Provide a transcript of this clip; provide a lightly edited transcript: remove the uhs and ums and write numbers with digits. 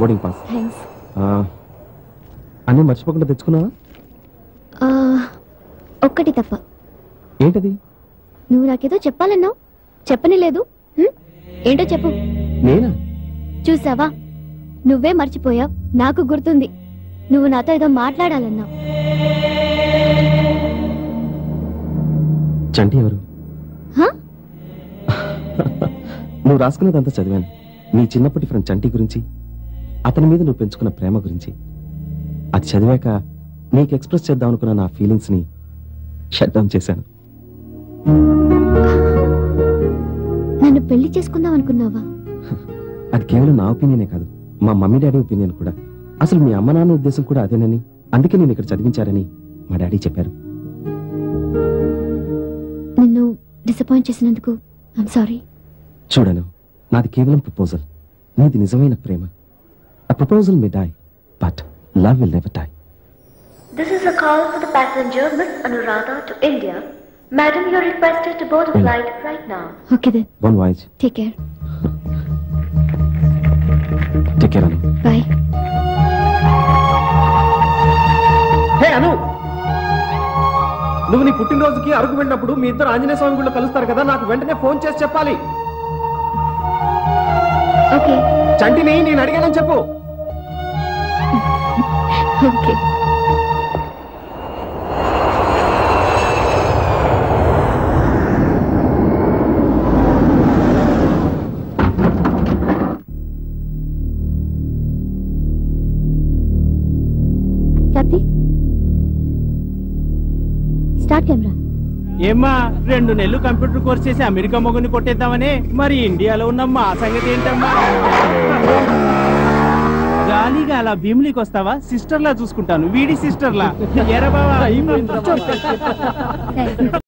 Boarding pass. Thanks. అన్నీ మర్చిపోకుండా తెచ్చుకున్నావా? ఒక్కటి తప్ప. ఏంటది? నువ్వు నాకేదో చెప్పాలన్నావు, చెప్పని లేదు. ఏంటో చెప్పు. నేనా? చూసావా, నువ్వే మర్చిపోయావు. నాకు గుర్తుంది, నువ్వు నాతో ఏదో మాట్లాడాలన్నావు. చంటి ఎవరు? నువ్వు రాసుకున్నదంతా చదివాను. నీ చిన్నప్పటి ఫ్రెండ్ చంటి గురించి, అతని మీద నువ్వు పెంచుకున్న ప్రేమ గురించి. అది చదివాక నీకు ఎక్స్ప్రెస్ చేద్దాం అనుకున్న నా ఫీలింగ్స్ ని షట్ డౌన్ చేశాను. నన్ను పెళ్లి చేసుకుందాం అనుకున్నావా? అది కేవలం నా ఒపీనియనే కాదు, మా మమ్మీ డాడీ ఒపీనియన్ కూడా. అసలు మీ అమ్మ నాన్న ఉద్దేశం కూడా అదేనని, అందుకే నేను ఇక్కడ చదివించారని మా డాడీ చెప్పారు. నిన్ను డిసప్పాయింట్ చేసినందుకు ఐమ్ సారీ. చూడను, నాది కేవలం ప్రపోజల్, నీది నిజమైన ప్రేమ. A proposal may die, but love will never die. This is a call for the passenger Miss Anuradha to India. Madam, you are requested to board a flight right now. Okay then. Bon voyage. Take care. Take care, Anu. Bye. Hey, Anu! నువ్వు నీ పుట్టినరోజుకి అరకు వెళ్ళినప్పుడు మీ ఇద్దరు ఆంజనేయ స్వామి గుళ్ళో కలుస్తారు కదా, నాకు వెంటనే ఫోన్ చేసి చెప్పాలి. ఓకే. చంటిని నేను అడిగానని చెప్పు. ఓకే. Karthi, start camera. ఏమ్మా, 2 నెలలు కంప్యూటర్ కోర్స్ చేసి అమెరికా మొగుని కొట్టేద్దామని, మరి ఇండియాలో ఉన్న మా సంగతి ఏంటమ్మా? జాలీగా అలా భీమిలీకి వస్తావా? సిస్టర్లా చూసుకుంటాను, వీడి సిస్టర్లా. ఎరా బావా.